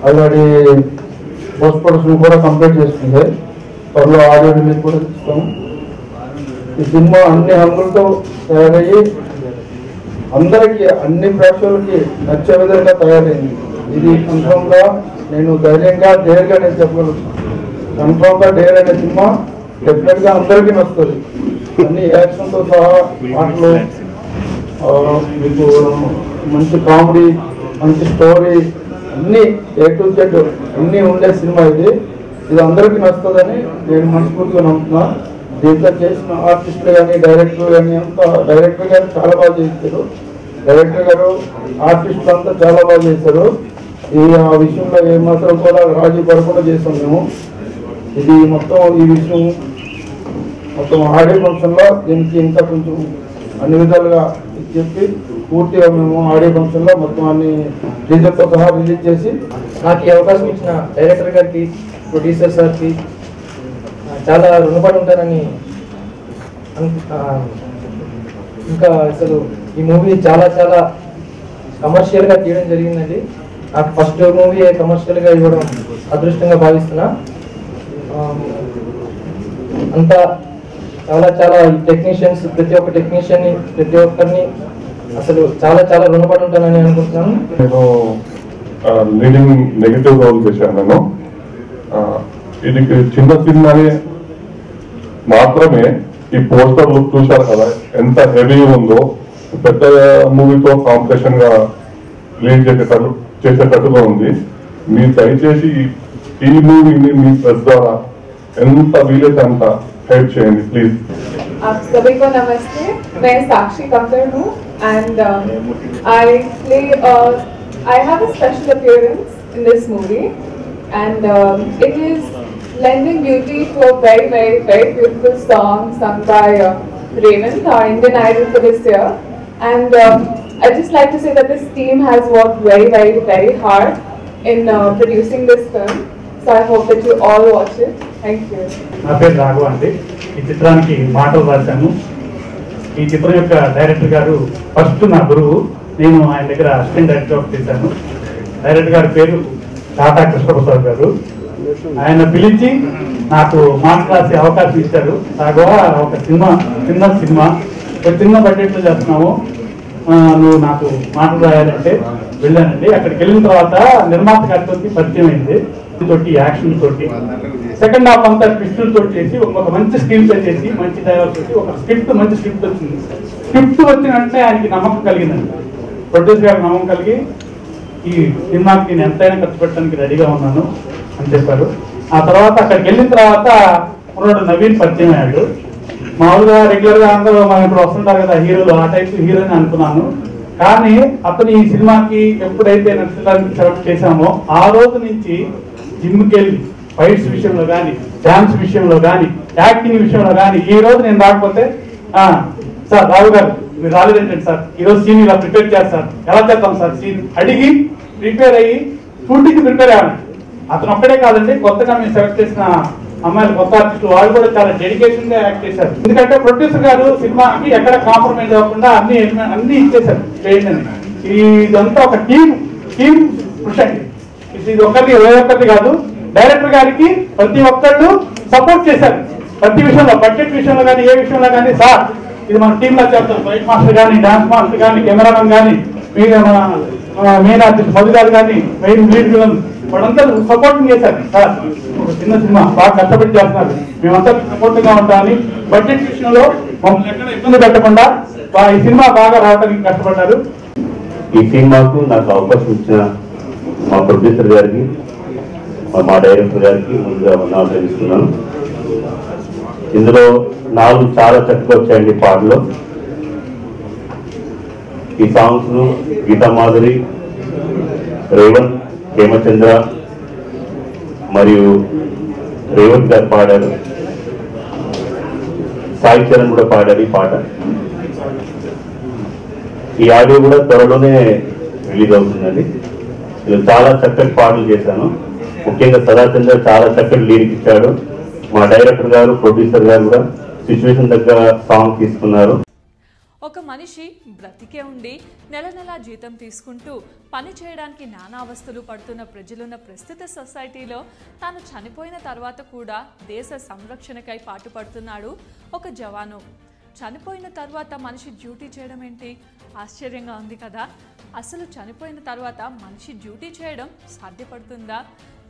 Already post production కూడా complete చేసుకుంది. త్వరలో ఆడియో రిలీజ్ కూడా ఇస్తాము. ఈ సినిమా అన్ని హంగులతో తయారయ్యి అందరికీ అన్ని ప్రేక్షకులకి నచ్చే విధంగా తయారైంది. ఇది కన్ఫర్మ్గా నేను ధైర్యంగా డేర్గా నేను చెప్పగలను. కన్ఫర్మ్గా డేర్ అనే సినిమా డెఫినెట్గా అందరికీ నచ్చుతుంది. అన్ని యాక్షన్తో సహా పాటలు, మీకు మంచి కామెడీ, మంచి స్టోరీ, అన్నీ A to Z అన్నీ ఉండే సినిమా ఇది. ఇది అందరికీ నచ్చుతుందని నేను మనస్ఫూర్తిగా నమ్ముతున్నా. దీంట్లో చేసిన ఆర్టిస్టులు కానీ డైరెక్టర్ కానీ అంతా, డైరెక్టర్ గారు చాలా బాగా చేశారు. డైరెక్టర్ గారు ఆర్టిస్టులు అంతా చాలా బాగా చేశారు. ఆ విషయంలో ఏమాత్రం కూడా రాజీ పడకుండా చేసాం మేము. ఇది మొత్తం ఈ విషయం మొత్తం ఆడియో ఫంక్షన్లో దీనికి ఇంకా కొంచెం అన్ని విధాలుగా చెప్పి పూర్తిగా మేము ఆడియో ఫంక్షన్లో మొత్తం అన్ని టీజర్తో సహా రిలీజ్ చేసి, నాకు ఈ అవకాశం ఇచ్చిన డైరెక్టర్ గారికి, ప్రొడ్యూసర్ సార్కి చాలా రుణపడి ఉంటానని ఇంకా అసలు ఈ మూవీ చాలా చాలా కమర్షియల్గా తీయడం జరిగిందండి. నాకు ఫస్ట్ మూవీ కమర్షియల్గా ఇవ్వడం అదృష్టంగా భావిస్తున్నా. అంతా చాలా చాలా టెక్నీషియన్స్, ప్రతి ఒక్క టెక్నీషియన్ని, ప్రతి ఒక్కరిని అసలు చాలా చాలా రుణపడి ఉంటానని అనుకుంటున్నాను. నేను లీడింగ్ నెగిటివ్ రోల్ చేశాను. ఇది చిన్న సినిమాని మాత్రమే ఈ పోస్టర్ లుక్ చూశారు కదా ఎంత హెవీ ఉందో. పెద్ద మూవీతో కాంపిటీషన్ గా రిలీజ్ చేసేటట్టుగా ఉంది. మీరు దయచేసి ఈ మూవీని మీ ప్రెస్ ద్వారా ఎంత వీలైతే అంత हेल्प చేయండి प्लीज। आप सभी को नमस्ते, मैं साक्षी कक्कड़ हूँ and I have a special appearance in this movie and it is lending beauty to a very very very beautiful song sung by Raven, our Indian Idol for this year, and I just like to say that this team has worked very very very hard in producing this film, so I hope that you all watch it. Thank you. నా పేరు రాఘవ అండి. ఈ చిత్రానికి మాటలు రాశాను. ఈ చిత్రం యొక్క డైరెక్టర్ గారు ఫస్ట్ నా గురువు. నేను ఆయన దగ్గర అసిస్టెంట్ డైరెక్టర్ చేశాను. డైరెక్టర్ గారి పేరు టాటా కృష్ణప్రసాద్ గారు. ఆయన పిలిచి నాకు మాట రాసే అవకాశం ఇచ్చారు. రాఘవ, ఒక చిన్న సినిమా ఒక చిన్న బడ్జెట్లో చేస్తున్నాము, నువ్వు నాకు మాటలు రాయాలంటే వెళ్ళానండి. అక్కడికి వెళ్ళిన తర్వాత నిర్మాత గారితో పరిచయం అయింది. తోటి యాక్షన్ తోటి సెకండ్ హాఫ్ అంతా ట్విస్టులు తోటి చేసి ఒక మంచి స్క్రీన్ ప్లే చేసి మంచి డైలాగ్ చేసి ఒక మంచి స్క్రిప్ట్ వచ్చింది. స్క్రిప్ట్ వచ్చినంటే ఆయనకి నమ్మకం కలిగిందండి. ప్రొడ్యూసర్ గారికి నమ్మకం కలిగి ఈ సినిమాకి నేను ఎంతైనా ఖర్చు పెట్టడానికి రెడీగా ఉన్నాను అని చెప్పారు. ఆ తర్వాత అక్కడికి వెళ్ళిన తర్వాత ఉన్నాడు నవీన్ పరిచయం అయ్యాడు. మామూలుగా రెగ్యులర్గా అందరూ మనం ఇప్పుడు వస్తుంటారు కదా హీరోలు, ఆ టైప్ హీరోని అనుకున్నాను. కానీ అతను ఈ సినిమాకి ఎప్పుడైతే నచ్చడానికి సెలెక్ట్ చేశామో ఆ రోజు నుంచి జిమ్కి వెళ్ళి ఫైట్స్ విషయంలో కానీ, డాన్స్ విషయంలో కానీ, యాక్టింగ్ విషయంలో కానీ, ఈ రోజు నేను రాకపోతే సార్ రావు గారు మీరు రాలేదేంటండి సార్, ఈరోజు సీన్ ఇలా ప్రిపేర్ చేస్తారు, ఎలా చేద్దాం సార్ సీన్ అడిగి ప్రిపేర్ అయ్యి షూటింగ్కి ప్రిపేర్ అవ్వాలి. అతను ఒక్కడే కాదండి, కొత్తగా మేము సెలెక్ట్ చేసిన అమ్మాయిలు, కొత్త ఆర్టిస్టులు వాళ్ళు కూడా చాలా డెడికేషన్ గా యాక్ట్ చేశారు. ఎందుకంటే ప్రొడ్యూసర్ గారు సినిమాకి ఎక్కడ కాంప్రమైజ్ అవ్వకుండా అన్ని ఇచ్చేశారు చేయండి అని. ఇదంతా ఒక టీమ్ కృషి అండి. ఇది ఒక్కరిది కాదు. డైరెక్టర్ గారికి ప్రతి ఒక్కళ్ళు సపోర్ట్ చేశారు ప్రతి విషయంలో, బడ్జెట్ విషయంలో కానీ ఏ విషయంలో కానీ. సార్ ఇది మన టీంలో చేస్తారు, ఫైట్ మాస్టర్ కానీ, డాన్స్ మాస్టర్ కానీ, కెమెరామెన్ కానీ, మెయిన్ ఆర్టిస్ట్ మధు గారు కానీ, మెయిన్ లీడ్ విలన్ వాళ్ళంతా సపోర్టింగ్ చేశారు. సార్ చిన్న సినిమా బాగా కష్టపడి చేస్తున్నారు, మేమంతా సపోర్టింగ్ గా ఉంటామని బడ్జెట్ విషయంలో మమ్మల్ని ఎక్కడ ఇబ్బంది పెట్టకుండా ఈ సినిమా బాగా రావడానికి కష్టపడ్డారు. ఈ సినిమాకు నాకు అవకాశం ఇచ్చిన మా ప్రొడ్యూసర్ గారికి, మా డైరెక్టర్ గారికి ముందుగా వందనాలు తెలుస్తున్నాను. ఇందులో 4 చాలా చక్కగా వచ్చాయండి పాటలు. ఈ సాంగ్స్ ను గీతా మాధురి, రేవంత్, హేమచంద్ర మరియు రేవంత్ గారు పాడారు. సాయి చరణ్ కూడా పాడారు ఈ పాట. ఈ ఆడియో కూడా త్వరలోనే రిలీజ్ అవుతుందండి. నేను చాలా చక్కటి పాటలు చేశాను. ముఖ్యంగా సదాచంద్ర చాలా చక్కటి లిరిక్ ఇచ్చాడు. మా డైరెక్టర్ గారు, ప్రొడ్యూసర్ గారు కూడా సిచ్యువేషన్ దగ్గర సాంగ్ తీసుకున్నారు. ఒక మనిషి బ్రతికే ఉండి నెల నెలా జీతం తీసుకుంటూ పని చేయడానికి నానా అవస్థలు పడుతున్న ప్రజలున్న ప్రస్తుత సొసైటీలో తాను చనిపోయిన తర్వాత కూడా దేశ సంరక్షణకై పాటుపడుతున్నాడు ఒక జవాను. చనిపోయిన తర్వాత మనిషి డ్యూటీ చేయడం ఏంటి? ఆశ్చర్యంగా ఉంది కదా. అసలు చనిపోయిన తర్వాత మనిషి డ్యూటీ చేయడం సాధ్యపడుతుందా?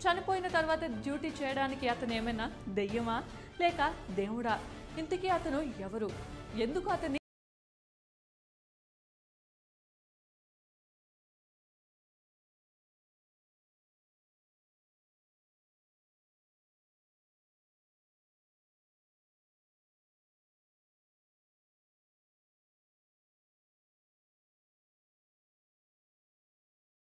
చనిపోయిన తర్వాత డ్యూటీ చేయడానికి అతను ఏమైనా దెయ్యమా లేక దేవుడా? ఇంతకీ అతను ఎవరు? ఎందుకు అతన్ని